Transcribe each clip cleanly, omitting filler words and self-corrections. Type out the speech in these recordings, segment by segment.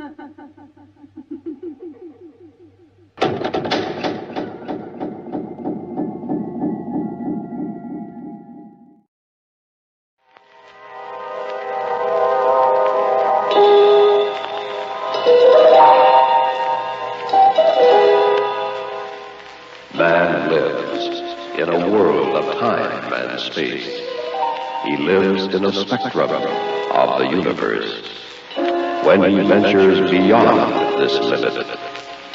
Man lives in a world of time and space. He lives in a spectrum of the universe. When he ventures beyond this limit,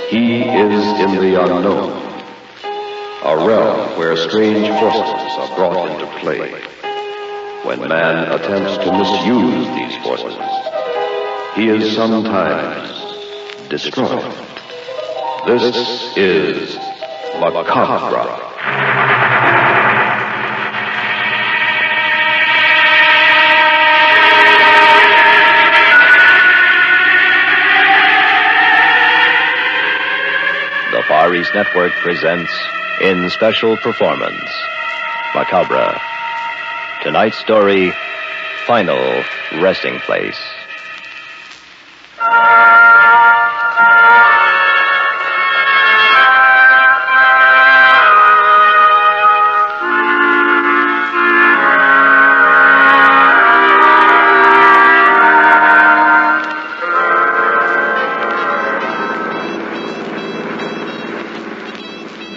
he is in the unknown, a realm where strange forces are brought into play. When man attempts to misuse these forces, he is sometimes destroyed. This is Macabre. The Far East Network presents in special performance Macabre. Tonight's story, Final Resting Place.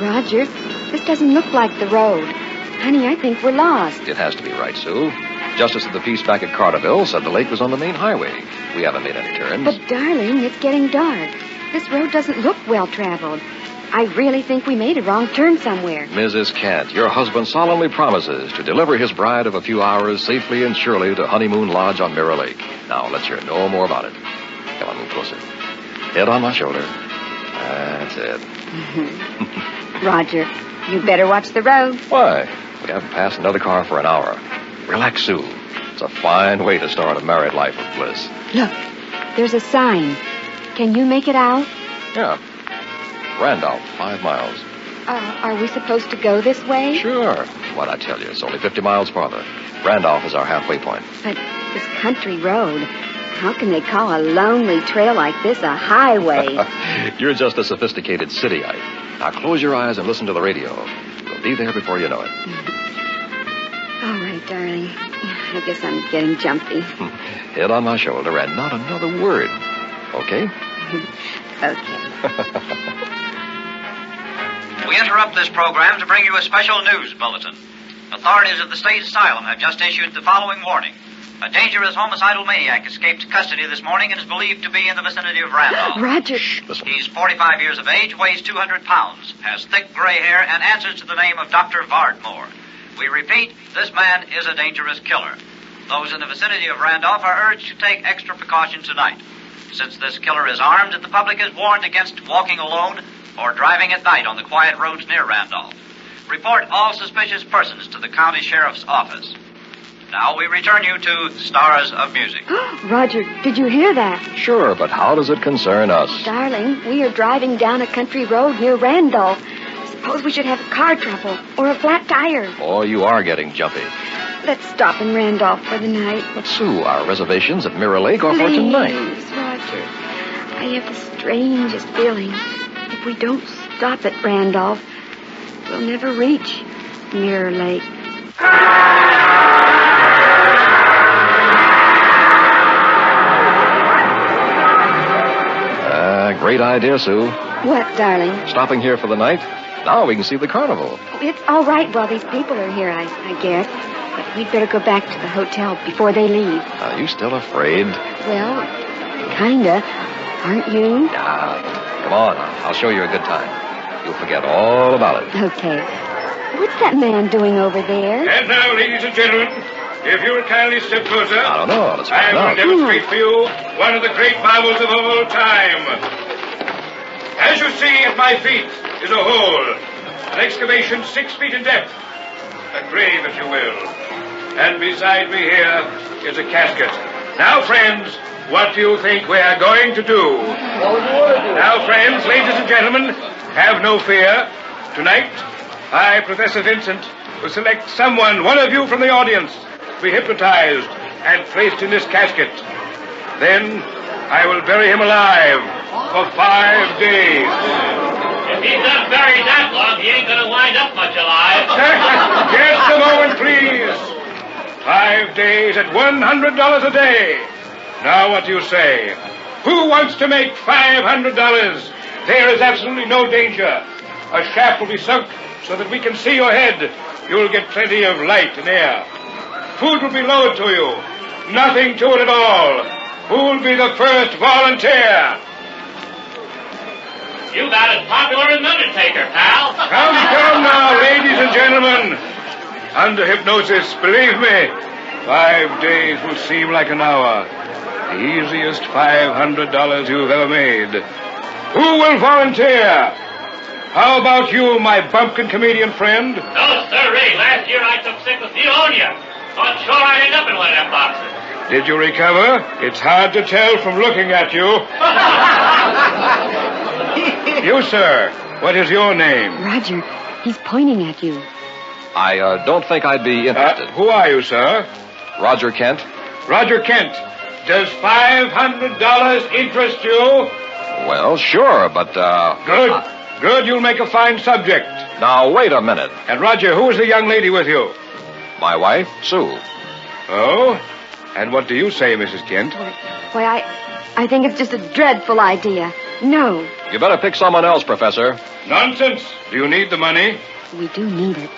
Roger, this doesn't look like the road. Honey, I think we're lost. It has to be right, Sue. Justice of the Peace back at Carterville said the lake was on the main highway. We haven't made any turns. But, darling, it's getting dark. This road doesn't look well-traveled. I really think we made a wrong turn somewhere. Mrs. Kent, your husband solemnly promises to deliver his bride of a few hours safely and surely to Honeymoon Lodge on Mirror Lake. Now, let's hear no more about it. Come on, move closer. Head on my shoulder. That's it. Roger, you better watch the road. Why? We haven't passed another car for an hour. Relax, Sue. It's a fine way to start a married life of bliss. Look, there's a sign. Can you make it out? Yeah. Randolph, 5 miles. Are we supposed to go this way? Sure. What'd I tell you? It's only 50 miles farther. Randolph is our halfway point. But this country road, how can they call a lonely trail like this a highway? You're just a sophisticated cityite. Now close your eyes and listen to the radio. We'll be there before you know it. All right, darling. I guess I'm getting jumpy. Head on my shoulder and not another word. Okay? Okay. We interrupt this program to bring you a special news bulletin. Authorities of the state asylum have just issued the following warning. A dangerous homicidal maniac escaped custody this morning and is believed to be in the vicinity of Randolph. Roger. He's 45 years of age, weighs 200 pounds, has thick gray hair, and answers to the name of Dr. Vardmore. We repeat, this man is a dangerous killer. Those in the vicinity of Randolph are urged to take extra precautions tonight. Since this killer is armed, the public is warned against walking alone or driving at night on the quiet roads near Randolph. Report all suspicious persons to the county sheriff's office. Now we return you to Stars of Music. Roger, did you hear that? Sure, but how does it concern us? Darling, we are driving down a country road near Randolph. Suppose we should have car trouble or a flat tire. Oh, you are getting jumpy. Let's stop in Randolph for the night. But, Sue, our reservations at Mirror Lake are for tonight. Please, Roger. I have the strangest feeling. If we don't stop at Randolph, we'll never reach Mirror Lake. Great idea, Sue. What, darling? Stopping here for the night? Now we can see the carnival. It's all right while these people are here, I guess. But we'd better go back to the hotel before they leave. Are you still afraid? Well, kinda. Aren't you? Come on. I'll show you a good time. You'll forget all about it. Okay. What's that man doing over there? And now, ladies and gentlemen, if you would kindly step closer. I don't know. Let's I find will out. demonstrate for you one of the great marvels of all time. As you see at my feet is a hole, an excavation 6 feet in depth, a grave, if you will. And beside me here is a casket. Now, friends, what do you think we are going to do? Now, friends, ladies and gentlemen, have no fear. Tonight, I, Professor Vincent, will select someone, one of you from the audience, to be hypnotized and placed in this casket. Then, I will bury him alive for 5 days. If he's not buried that long, he ain't gonna wind up much alive. Just a moment, please. 5 days at $100 a day. Now what do you say? Who wants to make $500? There is absolutely no danger. A shaft will be sunk so that we can see your head. You'll get plenty of light and air. Food will be lowered to you. Nothing to it at all. Who'll be the first volunteer? You about as popular as an undertaker, pal. Come now, ladies and gentlemen. Under hypnosis, believe me, 5 days will seem like an hour. The easiest $500 you've ever made. Who will volunteer? How about you, my bumpkin comedian friend? No, sirree. Last year I took sick with pneumonia. Thought sure I'd end up in one of them boxes. Did you recover? It's hard to tell from looking at you. You, sir, what is your name? Roger, he's pointing at you. I don't think I'd be interested. Who are you, sir? Roger Kent? Roger Kent. Does $500 interest you? Well, sure, but, Good. Good, you'll make a fine subject. Now, wait a minute. And, Roger, who is the young lady with you? My wife, Sue. Oh? And what do you say, Mrs. Kent? Why, I think it's just a dreadful idea. No. You better pick someone else, Professor. Nonsense. Do you need the money? We do need it.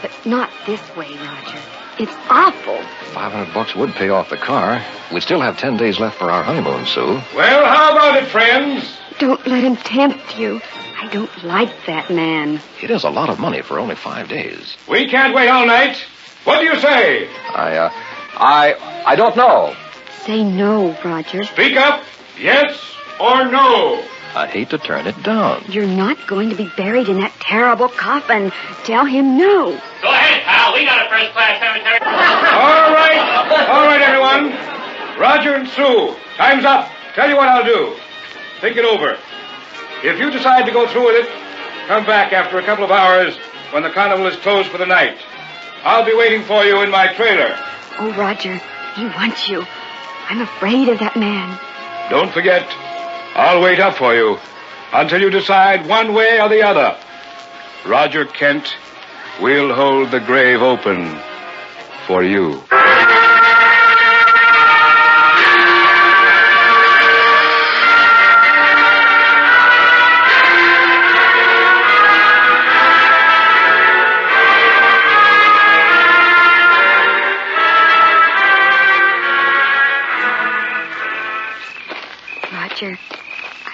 But not this way, Roger. It's awful. $500 would pay off the car. We'd still have 10 days left for our honeymoon, Sue. Well, how about it, friends? Don't let him tempt you. I don't like that man. It is a lot of money for only 5 days. We can't wait all night. What do you say? I don't know. Say no, Roger. Speak up. Yes or no? I'd hate to turn it down. You're not going to be buried in that terrible coffin. Tell him no. Go ahead, pal. We got a first-class cemetery. All right, everyone. Roger and Sue, time's up. Tell you what I'll do. Think it over. If you decide to go through with it, come back after a couple of hours when the carnival is closed for the night. I'll be waiting for you in my trailer. Oh, Roger, he wants you. I'm afraid of that man. Don't forget, I'll wait up for you until you decide one way or the other. Roger Kent, we'll hold the grave open for you. Roger,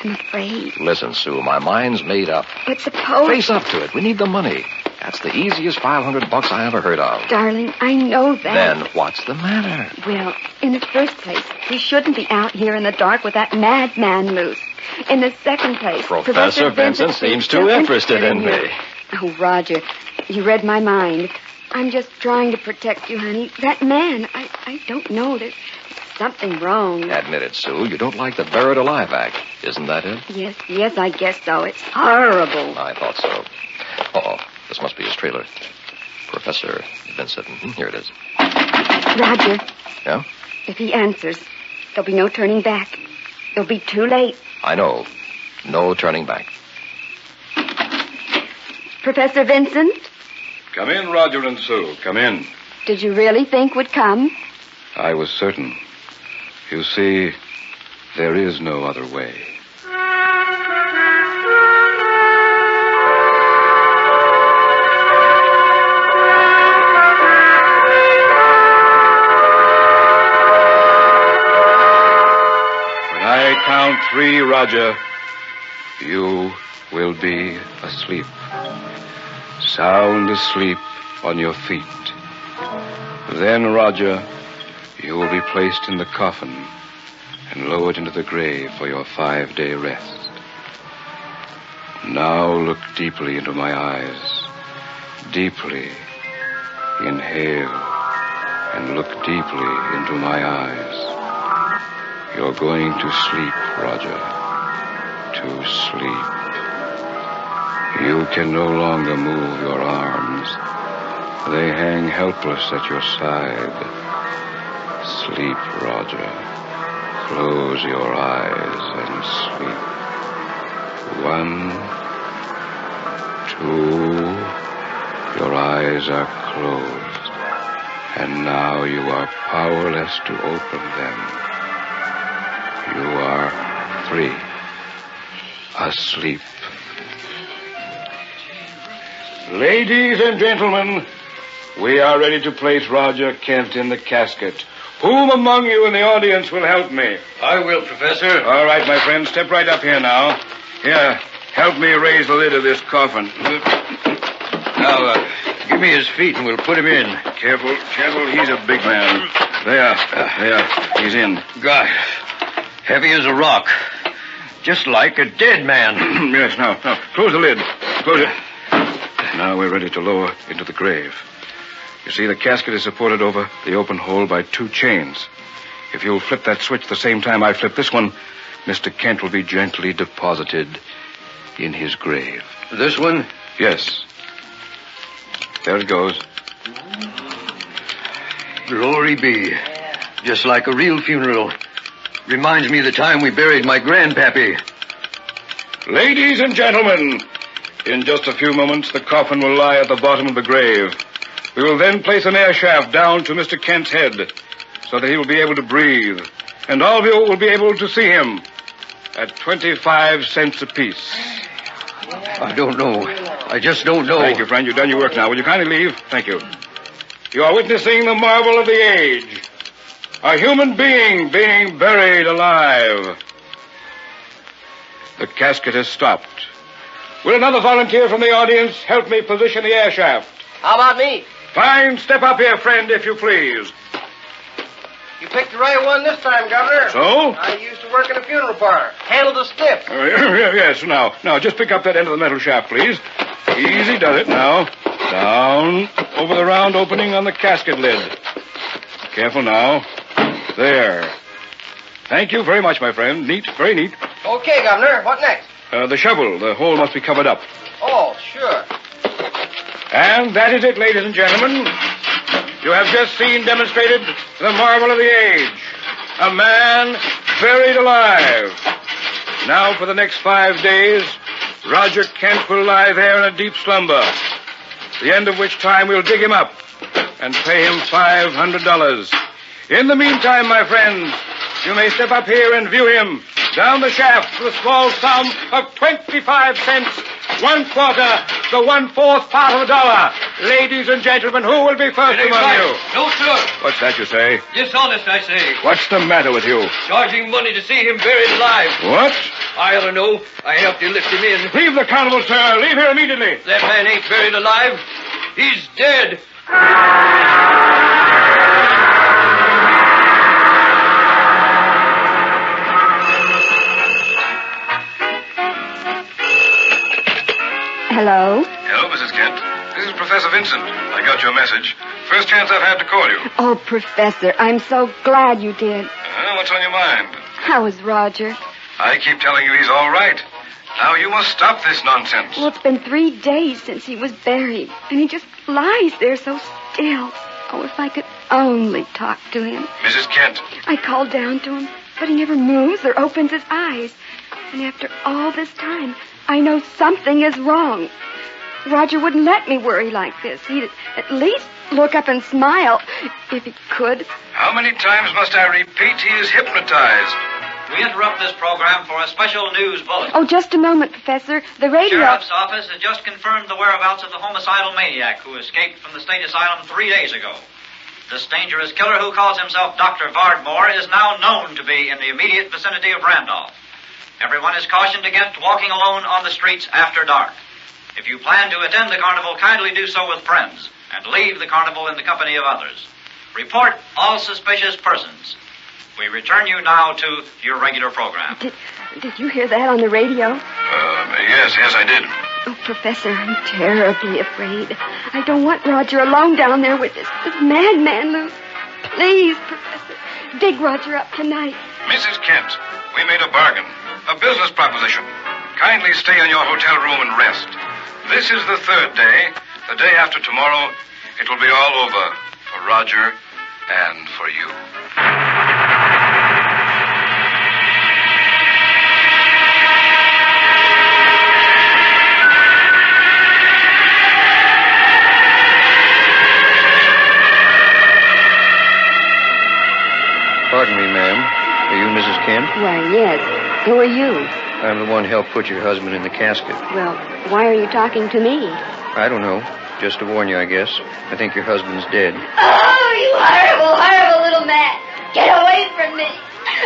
I'm afraid. Listen, Sue, my mind's made up. But suppose... Face up to it. We need the money. That's the easiest $500 I ever heard of. Darling, I know that. Then what's the matter? Well, in the first place, we shouldn't be out here in the dark with that madman loose. In the second place... Professor Vincent seems too interested in me. Oh, Roger, you read my mind. I'm just trying to protect you, honey. That man, I don't know. There's something wrong. Admit it, Sue. You don't like the buried alive act. Isn't that it? Yes, I guess so. It's horrible. I thought so. Uh-oh. This must be his trailer. Professor Vincent. Here it is. Roger. Yeah? If he answers, there'll be no turning back. It'll be too late. I know. No turning back. Professor Vincent? Come in, Roger and Sue. Come in. Did you really think we'd come? I was certain. You see, there is no other way. When I count 3, Roger, you will be asleep. Sound asleep on your feet. Then, Roger, you will be placed in the coffin and lowered into the grave for your 5-day rest. Now look deeply into my eyes. Deeply. Inhale and look deeply into my eyes. You're going to sleep, Roger. To sleep. You can no longer move your arms. They hang helpless at your side. Sleep, Roger. Close your eyes and sleep. 1, 2. Your eyes are closed. And now you are powerless to open them. You are free. Asleep. Ladies and gentlemen, we are ready to place Roger Kent in the casket. Whom among you in the audience will help me? I will, Professor. All right, my friend, step right up here now. Here, help me raise the lid of this coffin. Now, give me his feet and we'll put him in. Careful, he's a big man. There, he's in. God, heavy as a rock. Just like a dead man. Yes, now, close the lid. Close it. Now we're ready to lower into the grave. You see, the casket is supported over the open hole by 2 chains. If you'll flip that switch the same time I flip this one, Mr. Kent will be gently deposited in his grave. This one? Yes. There it goes. Glory be. Just like a real funeral. Reminds me of the time we buried my grandpappy. Ladies and gentlemen, in just a few moments, the coffin will lie at the bottom of the grave. We will then place an air shaft down to Mr. Kent's head so that he will be able to breathe. And all of you will be able to see him at 25 cents apiece. I don't know. I just don't know. Thank you, friend. You've done your work now. Will you kindly leave? Thank you. You are witnessing the marvel of the age. A human being being buried alive. The casket has stopped. Will another volunteer from the audience help me position the air shaft? How about me? Fine. Step up here, friend, if you please. You picked the right one this time, Governor. So? I used to work in a funeral parlor. Handled the stiff. Yes, now, just pick up that end of the metal shaft, please. Easy does it now. Down over the round opening on the casket lid. Careful now. There. Thank you very much, my friend. Neat, very neat. Okay, Governor. What next? The shovel. The hole must be covered up. Oh, sure. And that is it, ladies and gentlemen. You have just seen demonstrated the marvel of the age. A man buried alive. Now, for the next 5 days, Roger Kent will lie there in a deep slumber, the end of which time we'll dig him up and pay him $500. In the meantime, my friends, you may step up here and view him down the shaft for the small sum of 25 cents, 1/4, the 1/4 part of a dollar. Ladies and gentlemen, who will be first among you? No, sir. What's that you say? Dishonest, I say. What's the matter with you? Charging money to see him buried alive. What? I ought to know. I helped you lift him in. Leave the carnival, sir. Leave here immediately. That man ain't buried alive. He's dead. Hello? Hello, Mrs. Kent. This is Professor Vincent. I got your message. First chance I've had to call you. Oh, Professor, I'm so glad you did. What's on your mind? How is Roger? I keep telling you he's all right. Now you must stop this nonsense. Well, it's been 3 days since he was buried, and he just lies there so still. Oh, if I could only talk to him. Mrs. Kent. I called down to him, but he never moves or opens his eyes. And after all this time, I know something is wrong. Roger wouldn't let me worry like this. He'd at least look up and smile, if he could. How many times must I repeat he is hypnotized? We interrupt this program for a special news bulletin. Oh, just a moment, Professor. The radio... Sheriff's office has just confirmed the whereabouts of the homicidal maniac who escaped from the state asylum 3 days ago. This dangerous killer who calls himself Dr. Vardmore is now known to be in the immediate vicinity of Randolph. Everyone is cautioned against walking alone on the streets after dark. If you plan to attend the carnival, kindly do so with friends, and leave the carnival in the company of others. Report all suspicious persons. We return you now to your regular program. Did you hear that on the radio? Yes, I did. Oh, Professor, I'm terribly afraid. I don't want Roger alone down there with this madman, Lou. Please, Professor, dig Roger up tonight. Mrs. Kent, we made a bargain, a business proposition. Kindly stay in your hotel room and rest. This is the 3rd day. The day after tomorrow, it will be all over for Roger and for you. Pardon me, ma'am. Are you Mrs. Kent? Why, yes. Who are you? I'm the one who helped put your husband in the casket. Well, why are you talking to me? I don't know. Just to warn you, I guess. I think your husband's dead. Oh, you horrible, horrible little man. Get away from me.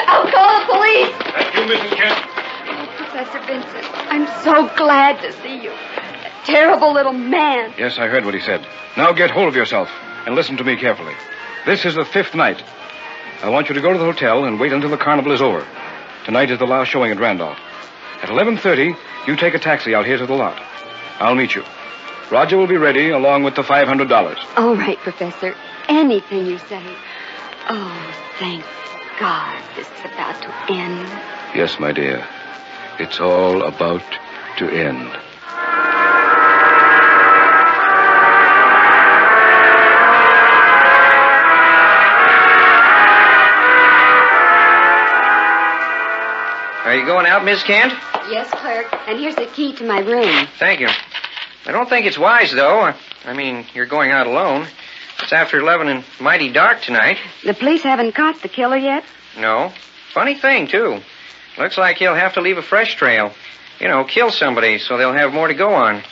I'll call the police. That's you, Mrs. Kent. Oh, Professor Vincent, I'm so glad to see you. That terrible little man. Yes, I heard what he said. Now get hold of yourself and listen to me carefully. This is the 5th night. I want you to go to the hotel and wait until the carnival is over. Tonight is the last showing at Randolph. At 11:30, you take a taxi out here to the lot. I'll meet you. Roger will be ready along with the $500. All right, Professor. Anything you say. Oh, thank God this is about to end. Yes, my dear. It's all about to end. Are you going out, Miss Kent? Yes, clerk. And here's the key to my room. Thank you. I don't think it's wise, though. I mean, you're going out alone. It's after 11 and mighty dark tonight. The police haven't caught the killer yet? No. Funny thing, too. Looks like he'll have to leave a fresh trail. You know, kill somebody so they'll have more to go on.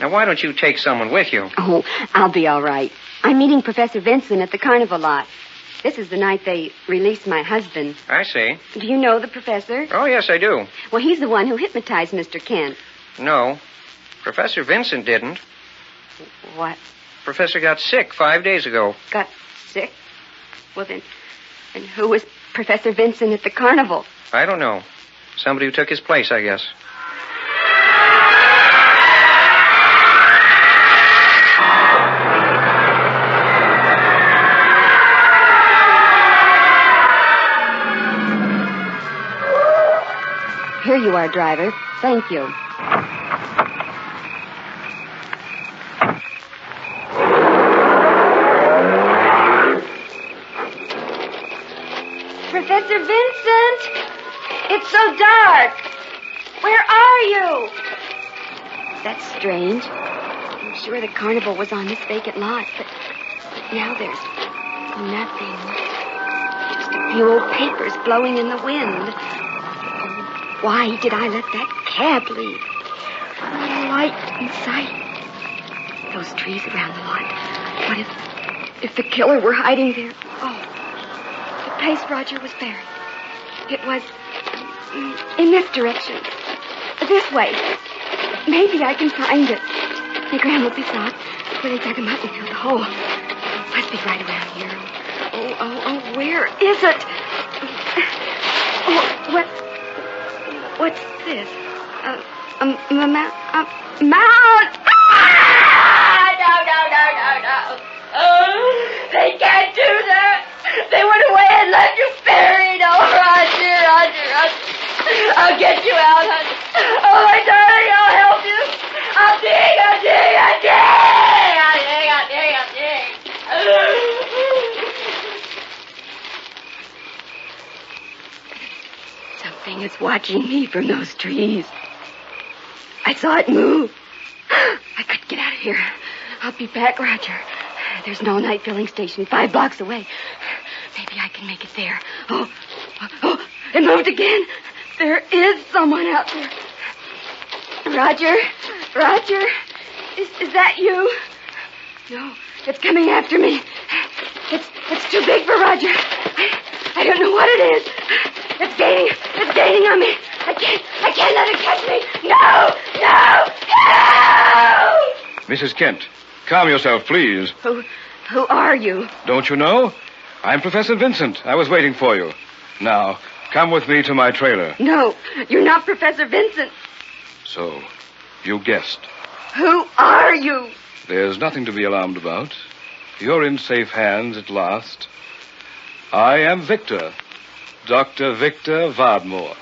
Now, why don't you take someone with you? Oh, I'll be all right. I'm meeting Professor Vincent at the carnival lot. This is the night they released my husband. I see. Do you know the professor? Oh, yes, I do. Well, he's the one who hypnotized Mr. Kent. No. Professor Vincent didn't. What? Professor got sick 5 days ago. Got sick? Well, then who was Professor Vincent at the carnival? I don't know. Somebody who took his place, I guess. Here you are, driver. Thank you. Professor Vincent! It's so dark. Where are you? That's strange. I'm sure the carnival was on this vacant lot, but now there's nothing. Just a few old papers blowing in the wind. Why did I let that cab leave? No light in sight. Those trees around the lot. What if the killer were hiding there? Oh, the place Roger was buried. It was in this direction. This way. Maybe I can find it. The ground will be soft before they dug him up and filled the hole. Must be right around here. Oh, where is it? Oh, what's this? A mount! No. Oh, they can't do that. They went away and left you buried. Oh, Roger. I'll get you out, honey. Oh, my darling, I'll help you. I'll dig. Something is watching me from those trees. I saw it move. I couldn't get out of here. I'll be back, Roger. There's an all-night filling station 5 blocks away. Maybe I can make it there. Oh, it moved again. There is someone out there. Roger, is that you? No, it's coming after me. It's too big for Roger. I don't know what it is. It's gaining on me. I can't let it catch me. No! Mrs. Kent, calm yourself, please. Who are you? Don't you know? I'm Professor Vincent. I was waiting for you. Now, come with me to my trailer. No, you're not Professor Vincent. So, you guessed. Who are you? There's nothing to be alarmed about. You're in safe hands at last. I am Victor. Dr. Victor Vardmore.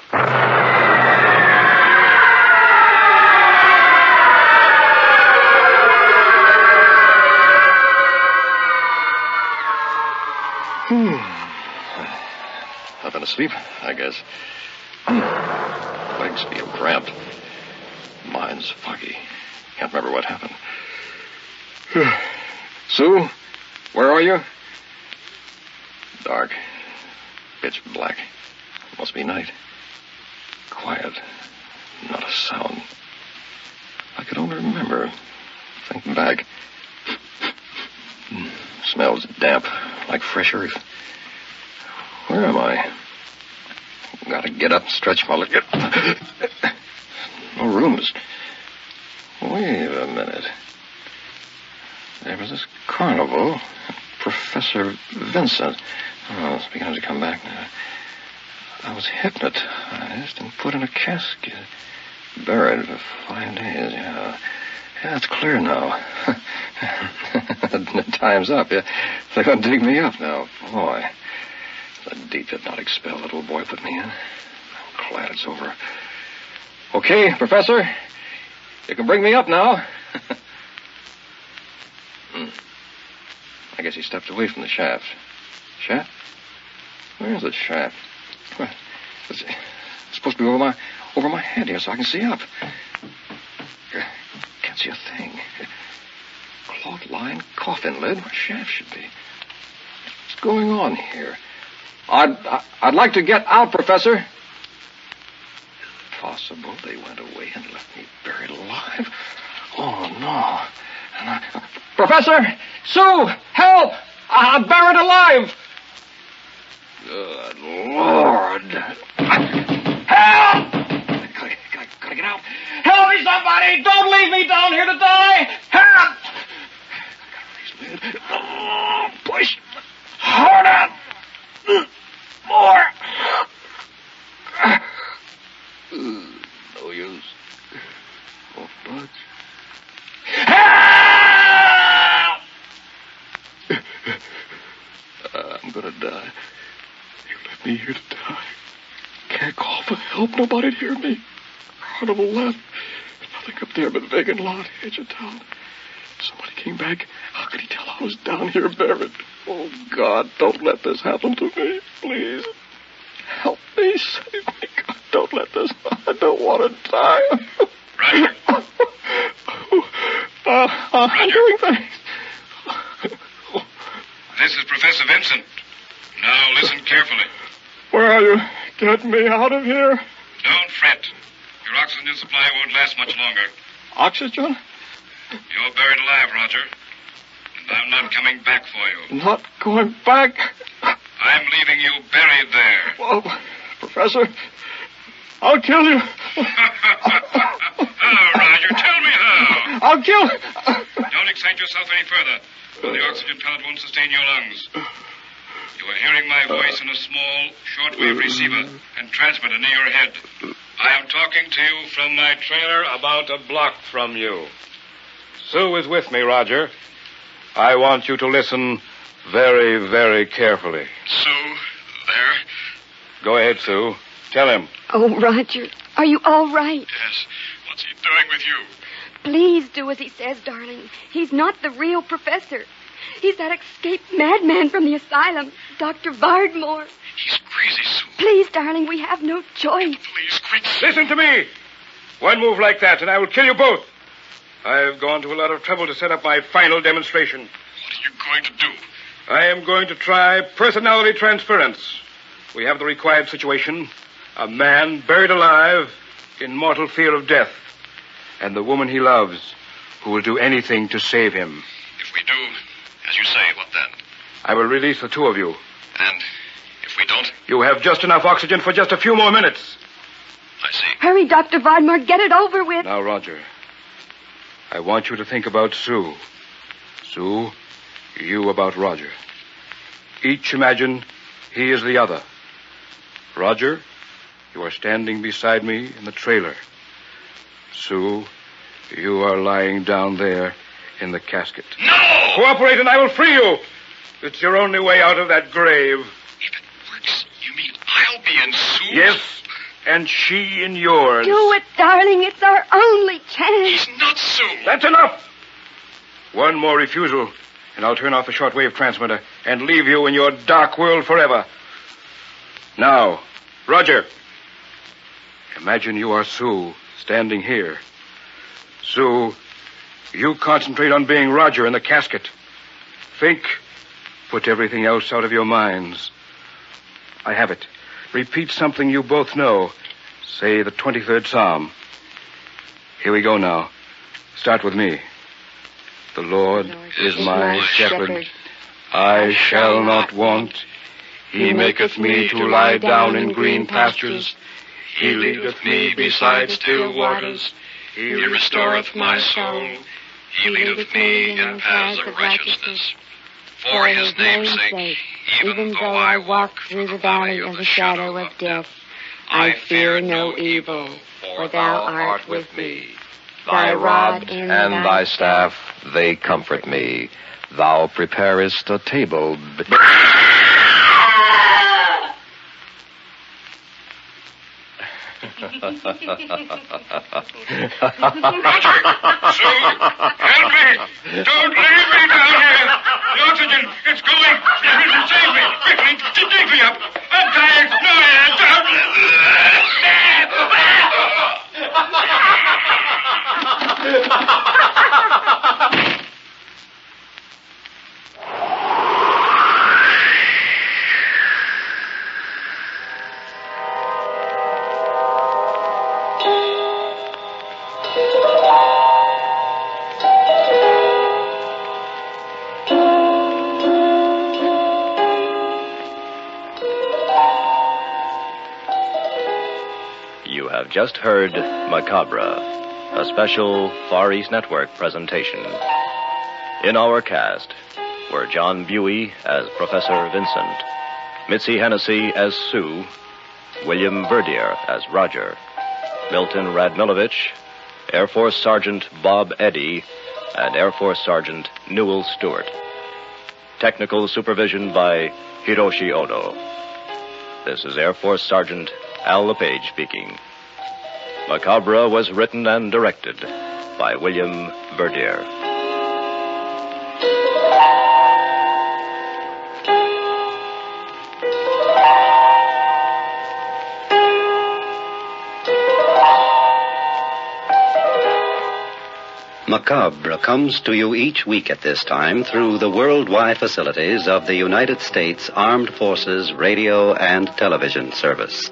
Nothing to sleep, I guess. Legs feel cramped. Mind's foggy. Can't remember what happened. Sue, where are you? Dark. Pitch black. It must be night. Quiet. Not a sound. I could only remember. Think back. Smells damp, like fresh earth. Where am I? Gotta get up, stretch my leg. No rooms. Wait a minute. There was this carnival. Professor Vincent. Oh, it's beginning to come back now. I was hypnotized and put in a casket. Buried for 5 days, yeah. Yeah, it's clear now. The time's up. Yeah. They're going to dig me up now. Boy, the deep hypnotic spell that little boy put me in. I'm glad it's over. Okay, Professor. You can bring me up now. I guess he stepped away from the shaft. Shaft? Where's the shaft? What? It's supposed to be over my head here so I can see up. Can't see a thing. Cloth line, coffin lid, where shaft should be. What's going on here? I'd like to get out, Professor. Is it possible they went away and left me buried alive? Oh, no. Professor! Sue! Help! I'm buried alive! Good Lord. Help! Gotta get out. Help me, somebody! Don't leave me down here to die! Help! Push harder! More! No use. Won't budge. Help! I'm gonna die. You left me here to die. Can't call for help. Nobody'd hear me. Carnival left. There's nothing up there but vacant lot, edge of town. Somebody came back. How could he tell I was down here buried? Oh, God, don't let this happen to me. Please. Help me. Save me. God, don't let this. I don't want to die. Roger. I'm doing things. This is Professor Vincent. Now listen carefully. Where are you? Get me out of here. Don't fret. Your oxygen supply won't last much longer. Oxygen? You're buried alive, Roger. And I'm not coming back for you. Not going back? I'm leaving you buried there. Well, Professor, I'll kill you. How, Roger? Tell me how. I'll kill... Don't excite yourself any further. Or the oxygen pellet won't sustain your lungs. You are hearing my voice in a small, shortwave receiver and transmitter near your head. I am talking to you from my trailer about a block from you. Sue is with me, Roger. I want you to listen very, very carefully. Sue, there? Go ahead, Sue. Tell him. Oh, Roger, are you all right? Yes. What's he doing with you? Please do as he says, darling. He's not the real professor. He's that escaped madman from the asylum, Dr. Vardmore. He's crazy, Sue. Please, darling, we have no choice. Please, quick. Listen to me. One move like that, and I will kill you both. I've gone to a lot of trouble to set up my final demonstration. What are you going to do? I am going to try personality transference. We have the required situation. A man buried alive in mortal fear of death. And the woman he loves, who will do anything to save him. If we do, as you say, what then? I will release the two of you. And if we don't? You have just enough oxygen for just a few more minutes. I see. Hurry, Dr. Vardmore, get it over with. Now, Roger, I want you to think about Sue. Sue, you about Roger. Each imagine he is the other. Roger, you are standing beside me in the trailer. Sue, you are lying down there in the casket. No! Cooperate and I will free you. It's your only way out of that grave. If it works, you mean I'll be in Sue? Yes, and she in yours. Do it, darling. It's our only chance. He's not Sue. That's enough. One more refusal, and I'll turn off the shortwave transmitter and leave you in your dark world forever. Now, Roger, imagine you are Sue standing here. Sue, you concentrate on being Roger in the casket. Think, put everything else out of your minds. I have it. Repeat something you both know. Say the 23rd Psalm. Here we go now. Start with me. The Lord is my shepherd. I shall not want. He maketh me to lie down in green pastures. He leadeth me beside still waters. He restoreth my soul. He leadeth me in paths of righteousness. For his name's sake, even though I walk through the valley of the shadow of death, I fear no evil, for thou art with me. Thy rod and thy staff, they comfort me. Thou preparest a table. Roger! Sue! Help me! Don't leave me down here! The oxygen, it's going! Save me! Quickly! Dig me up! I'm tired! No, You have just heard Macabre, a special Far East Network presentation. In our cast were John Buey as Professor Vincent, Mitzi Hennessy as Sue, William Verdier as Roger, Milton Radmilovich, Air Force Sergeant Bob Eddy, and Air Force Sergeant Newell Stewart. Technical supervision by Hiroshi Ono. This is Air Force Sergeant Al LePage speaking. Macabre was written and directed by William Verdier. Macabre comes to you each week at this time through the worldwide facilities of the United States Armed Forces Radio and Television Service.